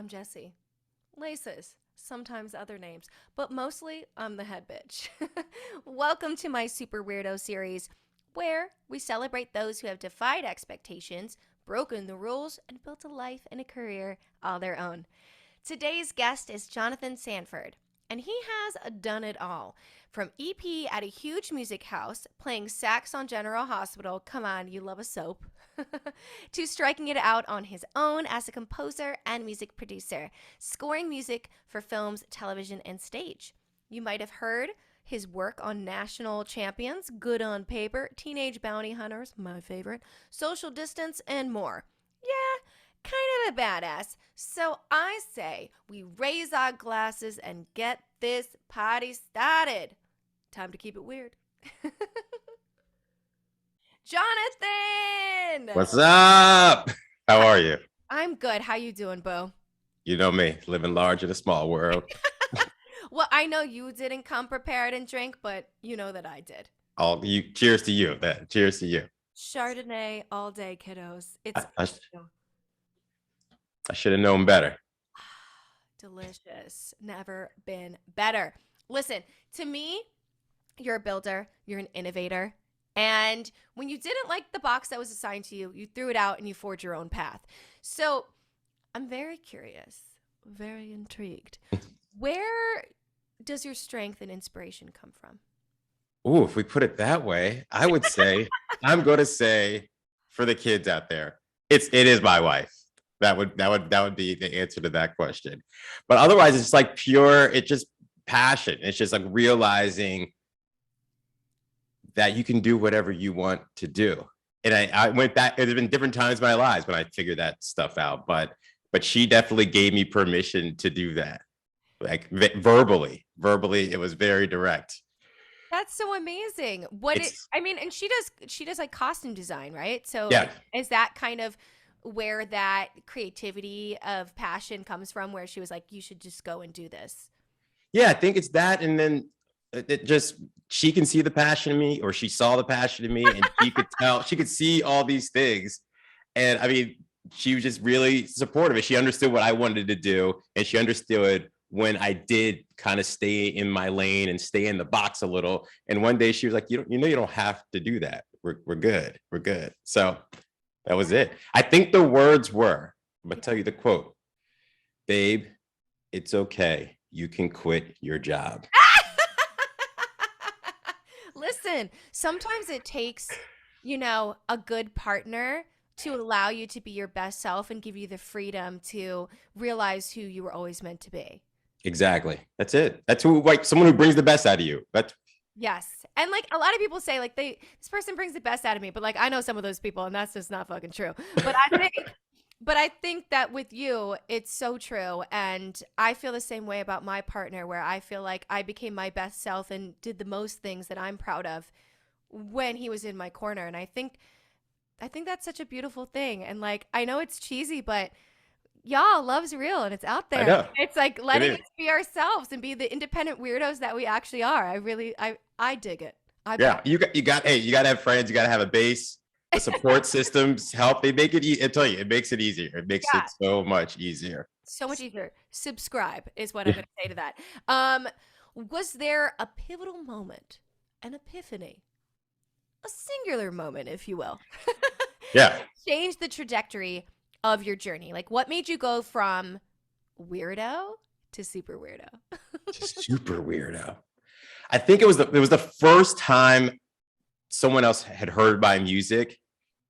I'm Jessie. Laces, sometimes other names, but mostly I'm the head bitch. Welcome to my Super Weirdo series, where we celebrate those who have defied expectations, broken the rules, and built a life and a career all their own. Today's guest is Jonathan Sanford, and he has done it all. From EP at a huge music house, playing sax on General Hospital, come on, you love a soap, to striking it out on his own as a composer and music producer, scoring music for films, television, and stage. You might have heard his work on National Champions, Good on Paper, Teenage Bounty Hunters, my favorite, Social Distance, and more. Yeah, kind of a badass. So I say we raise our glasses and get this party started. Time to keep it weird. Jonathan! What's up? How are you? I'm good. How you doing, Bo? You know me, living large in a small world. Well, I know you didn't come prepared and drink, but you know that I did. All you. Cheers to you. Cheers to you. Chardonnay all day, kiddos. It's I should have known better. delicious. Never been better. Listen, to me, you're a builder, you're an innovator. And when you didn't like the box that was assigned to you, you threw it out and you forged your own path. So I'm very curious, very intrigued. Where does your strength and inspiration come from? Ooh, if we put it that way, I would say I'm going to say for the kids out there, it is my wife. That would be the answer to that question. But otherwise, it's like pure. It's just passion. It's just like realizing that you can do whatever you want to do. And I went back. There's been different times in my lives when I figured that stuff out. But she definitely gave me permission to do that. Like verbally, it was very direct. That's so amazing. And she does like costume design, right? So Yeah. Is that kind of where that creativity of passion comes from, where she was like, you should just go and do this? Yeah, I think it's that. And then it just, she can see the passion in me, or she saw the passion in me, and she could see all these things. And I mean, she was just really supportive. She understood what I wanted to do. And she understood when I did kind of stay in my lane and stay in the box a little. And one day she was like, you don't have to do that. We're good. We're good. So that was it. I think the words were, I'm going to tell you the quote: babe, it's okay. You can quit your job. Listen, sometimes it takes, a good partner to allow you to be your best self and give you the freedom to realize who you were always meant to be. Exactly. That's it. That's who, like, someone who brings the best out of you. Yes. And like a lot of people say, like, this person brings the best out of me, but like I know some of those people and that's just not fucking true. But I think that with you, it's so true. And I feel the same way about my partner, where I feel like I became my best self and did the most things that I'm proud of when he was in my corner. And I think that's such a beautiful thing. And like, I know it's cheesy, but y'all, love's real and it's out there. I know. It's like letting us be ourselves and be the independent weirdos that we actually are. I dig it. You got to have friends. You got to have a base. The support systems help. They make it. I tell you, it makes it easier. It makes it so much easier. So much easier. Subscribe is what I'm going to say to that. Was there a pivotal moment, an epiphany, a singular moment, if you will? Yeah. Change the trajectory of your journey. Like, what made you go from weirdo to super weirdo? To super weirdo. I think it was the first time someone else had heard my music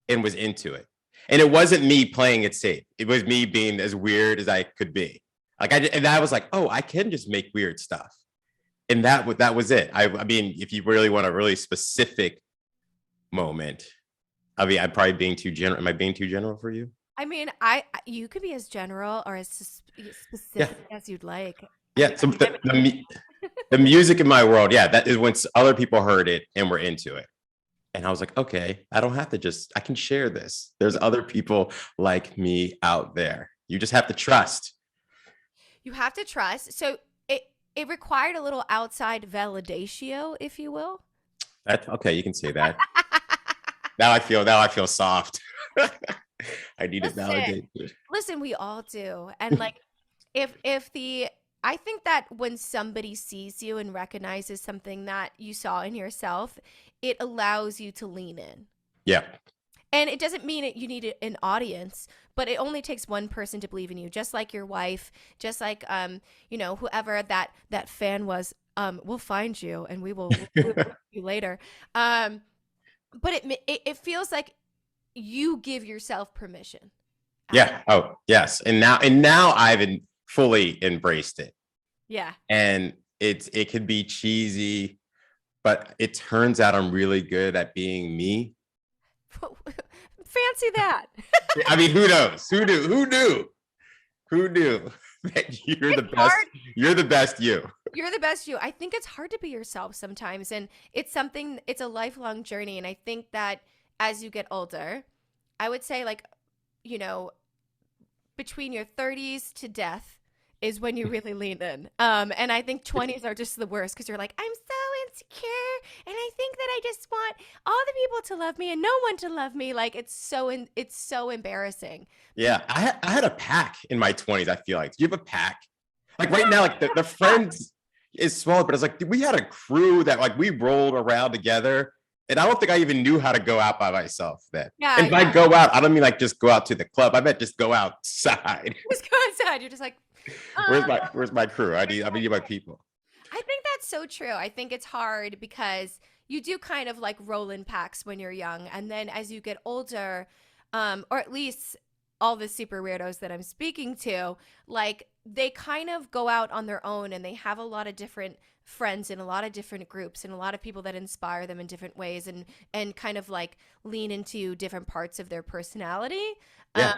and was into it. And it wasn't me playing it safe. It was me being as weird as I could be. Like I was like, oh, I can just make weird stuff. And that was it. I mean, if you really want a really specific moment, I mean, I'm probably being too general. Am I being too general for you? I mean, you could be as general or as specific as you'd like. Yeah. So the music in my world, that is when other people heard it and were into it. And I was like, okay, I don't have to I can share this. There's other people like me out there. You just have to trust. You have to trust. So it required a little outside validation, if you will. That's okay. You can say that. Now I feel soft. I need it validated. Listen, we all do. And like, if the I think that when somebody sees you and recognizes something that you saw in yourself, it allows you to lean in. Yeah. And it doesn't mean it, you need an audience, but it only takes one person to believe in you, just like your wife, just like whoever that fan was. We'll find you and we'll look you later. But it feels like you give yourself permission at that. Yeah. Oh, yes. And now I've fully embraced it. Yeah. And it could be cheesy, but it turns out I'm really good at being me. Fancy that. I mean, who knows? Who knew? Who knew? Who knew that you're the It's best? hard. You're the best you. You're the best you. I think it's hard to be yourself sometimes, and it's a lifelong journey. And I think that as you get older, I would say like, you know, between your 30s to death is when you really lean in. And I think 20s are just the worst because you're like, I'm so insecure, and I think that I just want all the people to love me and no one to love me. Like it's so embarrassing. Yeah, I had a pack in my 20s. I feel like. Do you have a pack? Like right now, like the friends is small, but it's like we had a crew that like we rolled around together. And I don't think I even knew how to go out by myself then. Yeah, And if I go out, I don't mean like just go out to the club. I meant just go outside. Just go outside. You're just like, Where's my crew? I need my people. I think that's so true. I think it's hard because you do kind of like roll in packs when you're young. And then as you get older, or at least all the super weirdos that I'm speaking to, like they kind of go out on their own and they have a lot of different friends in a lot of different groups and a lot of people that inspire them in different ways and kind of like lean into different parts of their personality. Yeah.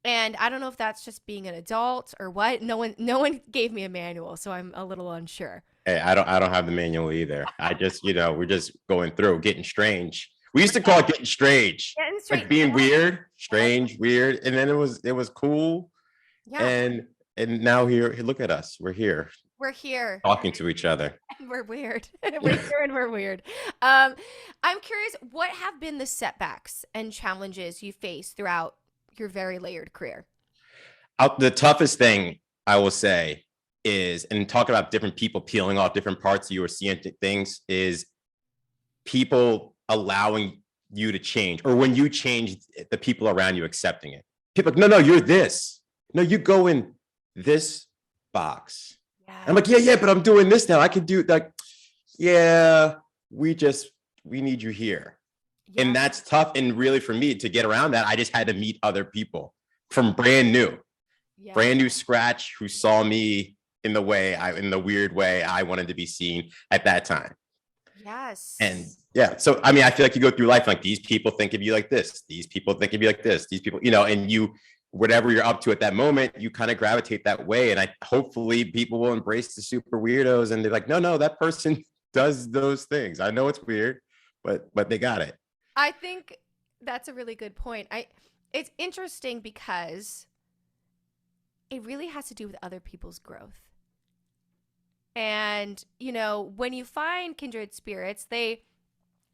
And I don't know if that's just being an adult or what. No one gave me a manual, so I'm a little unsure. Hey, I don't have the manual either. I just, we're just going through, getting strange. We used to call it getting strange. Getting straight. Like being weird, strange, weird. And then it was cool. Yeah. And now here, look at us. We're here We're here. talking to each other. And we're weird. We're here and we're weird. I'm curious, what have been the setbacks and challenges you face throughout your very layered career? The toughest thing I will say is, and talk about different people peeling off different parts of you or seeing things, is people allowing you to change, or when you change, the people around you accepting it. People like, no, you're this. No, you go in this box. Yeah. I'm like, yeah, but I'm doing this now. I can do like, yeah, we need you here. Yeah. And that's tough. And really for me to get around that, I just had to meet other people from brand new scratch who saw me in the weird way I wanted to be seen at that time. Yes. And yeah, so I mean, I feel like you go through life like these people think of you like this, these people think of you like this, these people, and you, whatever you're up to at that moment, you kind of gravitate that way. And hopefully people will embrace the super weirdos and they're like, no, that person does those things. I know it's weird, but they got it. I think that's a really good point. It's interesting because it really has to do with other people's growth. And, when you find kindred spirits, they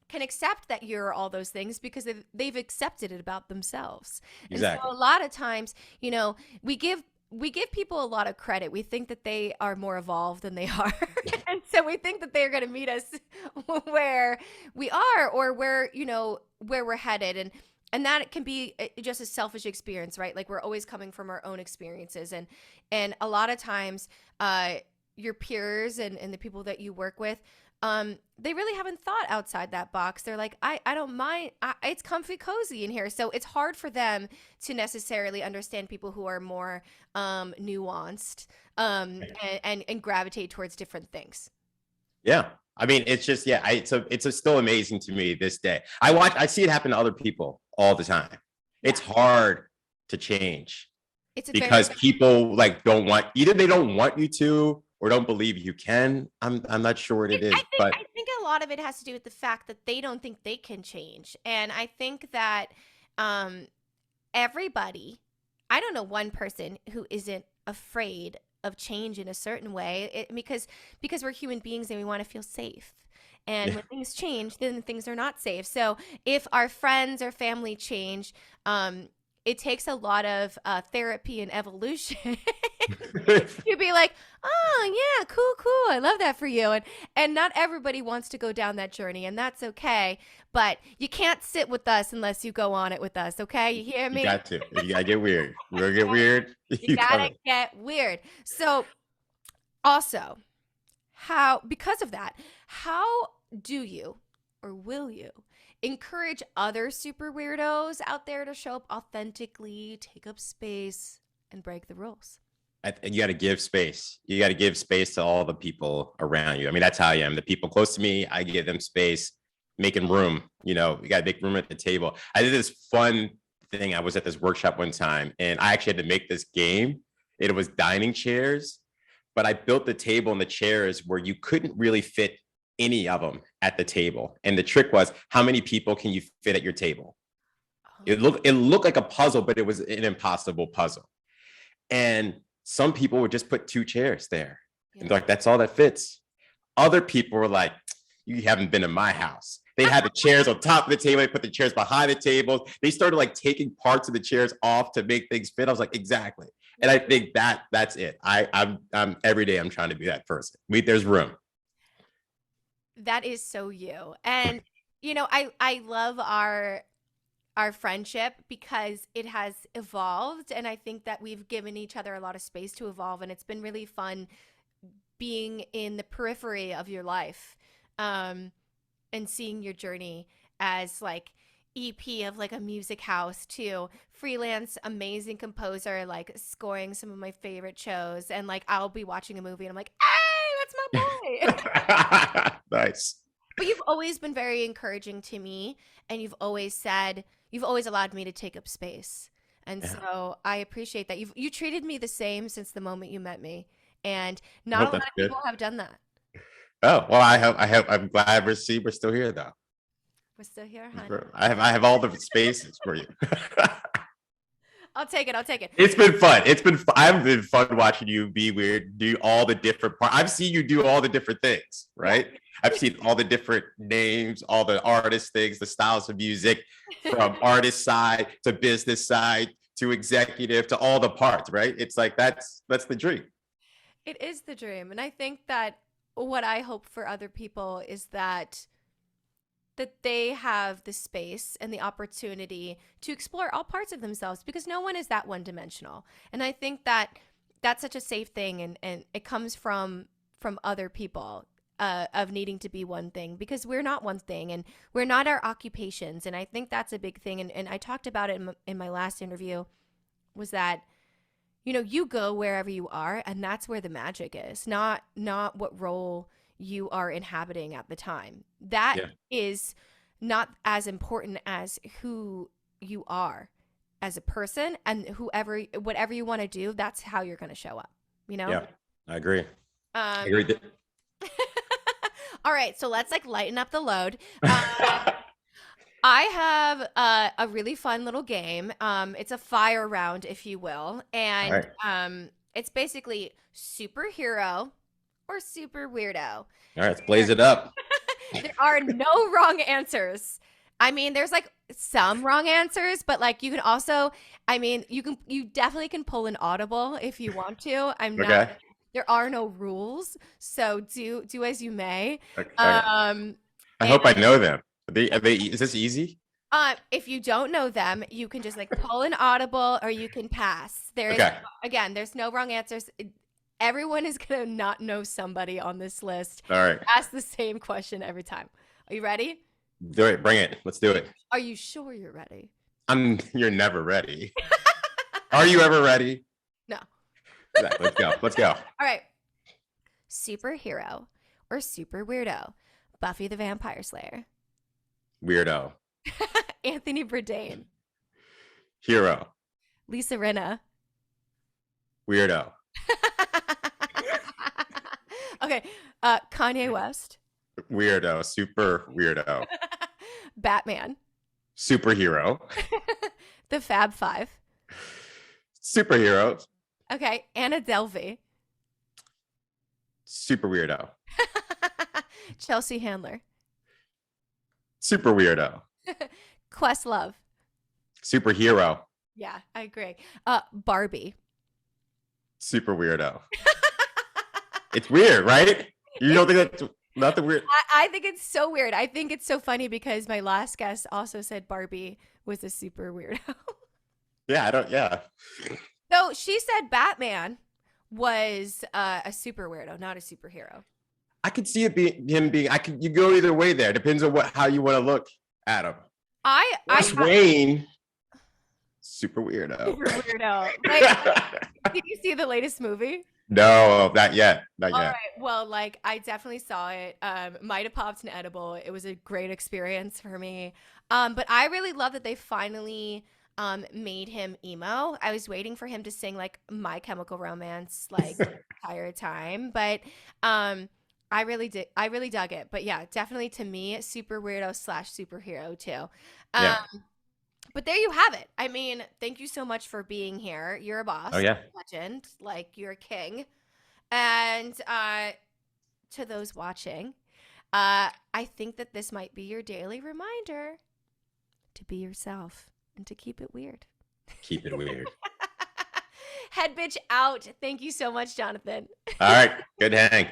can accept that you're all those things because they've accepted it about themselves. Exactly. And so a lot of times, we give people a lot of credit. We think that they are more evolved than they are. And so we think that they're going to meet us where we are or where we're headed. And that can be just a selfish experience, right? Like we're always coming from our own experiences. And a lot of times, your peers and the people that you work with, they really haven't thought outside that box. They're like, I don't mind. It's comfy, cozy in here. So it's hard for them to necessarily understand people who are more nuanced and gravitate towards different things. Yeah. I mean, it's just, yeah, it's still amazing to me this day. I see it happen to other people all the time. Yeah. It's hard to change because people like either they don't want you to, or don't believe you can. I'm not sure what it is. I think a lot of it has to do with the fact that they don't think they can change. And I think that everybody, I don't know one person who isn't afraid of change in a certain way, because we're human beings and we want to feel safe. And when things change, then things are not safe. So if our friends or family change, it takes a lot of therapy and evolution You'd be like, "Oh, yeah, cool, cool. I love that for you." And not everybody wants to go down that journey, and that's okay. But you can't sit with us unless you go on it with us, okay? You hear You me? got to. If you gotta get weird. We're gonna get weird. You You gotta coming. get weird. So, also, how because of that, how do you or will you encourage other super weirdos out there to show up authentically, take up space, and break the rules? You got to give space. You got to give space to all the people around you. I mean, that's how I am. The people close to me, I give them space, making room. You know, you got to make room at the table. I did this fun thing. I was at this workshop one time, and I actually had to make this game. It was dining chairs, but I built the table and the chairs where you couldn't really fit any of them at the table. And the trick was, how many people can you fit at your table? Oh, It looked like a puzzle, but it was an impossible puzzle. And some people would just put two chairs there. And yeah. they're like, that's all that fits. Other people were like, you haven't been in my house. They had the chairs on top of the table. They put the chairs behind the tables. They started like taking parts of the chairs off to make things fit. I was like, exactly. And I think that's it. I'm every day I'm trying to be that person. There's room. That is so you. And I love our friendship because it has evolved, and I think that we've given each other a lot of space to evolve, and it's been really fun being in the periphery of your life, and seeing your journey as like EP of like a music house to freelance amazing composer, like scoring some of my favorite shows, and like I'll be watching a movie and I'm like, hey, that's my boy. Nice. But you've always been very encouraging to me, and you've always allowed me to take up space. And Yeah. so I appreciate that. You treated me the same since the moment you met me. And I not hope a lot that's of good. people have done that. Oh, well, I'm glad we're still here though. We're still here, honey. I have all the spaces for you. I'll take it. I'll take it. It's been fun. I've been fun watching you be weird, do all the different parts. I've seen you do all the different things, Yeah. right? I've seen all the different names, all the artist things, the styles of music, from artist side to business side to executive to all the parts, right? It's like that's the dream. It is the dream. And I think that what I hope for other people is that they have the space and the opportunity to explore all parts of themselves, because no one is that one dimensional. And I think that that's such a safe thing, and it comes from other people, of needing to be one thing, because we're not one thing, and we're not our occupations. And I think that's a big thing. And I talked about it in my last interview, was that you go wherever you are, and that's where the magic is, not what role you are inhabiting at the time. That Yeah. is not as important as who you are as a person, and whatever you want to do, that's how you're going to show up, you know? Yeah. I agree. I Um agree. all right, so let's like lighten up the load. I have a really fun little game. It's a fire round, if you will, All and right. it's basically superhero or super weirdo. All right, let's There, blaze it up. there are no wrong answers. I mean, there's like some wrong answers, but like you can also, I mean, you definitely can pull an audible if you want to. I'm not. Okay. There are no rules, so do as you may. Okay. Um, I and hope I know them. Is this easy? If you don't know them, you can just like pull an audible, or you can pass. Okay. Again, there's no wrong answers. Everyone is gonna not know somebody on this list. All right. Ask the same question every time. Are you ready? Do it. Bring it. Let's do it. Are you sure you're ready? You're never ready. Are you ever ready? No. Let's go. Let's go. All right. Superhero or super weirdo? Buffy the Vampire Slayer. Weirdo. Anthony Bourdain. Hero. Lisa Rinna. Weirdo. Okay. Kanye West. Weirdo. Super weirdo. Batman. Superhero. The Fab Five. Superhero. Okay. Anna Delvey. Super weirdo. Chelsea Handler. Super weirdo. Questlove. Superhero. Yeah, I agree. Barbie. super weirdo. It's weird, right? You don't think that's not the weird? I think it's so weird. I think it's so funny because my last guest also said Barbie was a super weirdo. Yeah, I don't. Yeah, So she said Batman was a super weirdo, not a superhero. I could see it being him being. I could. You go either way there. Depends on how you want to look at him. Bruce Wayne, super weirdo. super weirdo. Like, did you see the latest movie? No, not yet. Not All yet. right. Well, like I definitely saw it. Might have popped an edible. It was a great experience for me. But I really love that they finally made him emo. I was waiting for him to sing like My Chemical Romance like the entire time, but I really did. I really dug it. But yeah, definitely to me, super weirdo slash superhero too. Yeah. But there you have it. I mean, thank you so much for being here. You're a boss, Oh yeah. legend, like you're a king. And to those watching, I think that this might be your daily reminder to be yourself and to keep it weird. Keep it weird. Head bitch out. Thank you so much, Jonathan. All right. Good hang.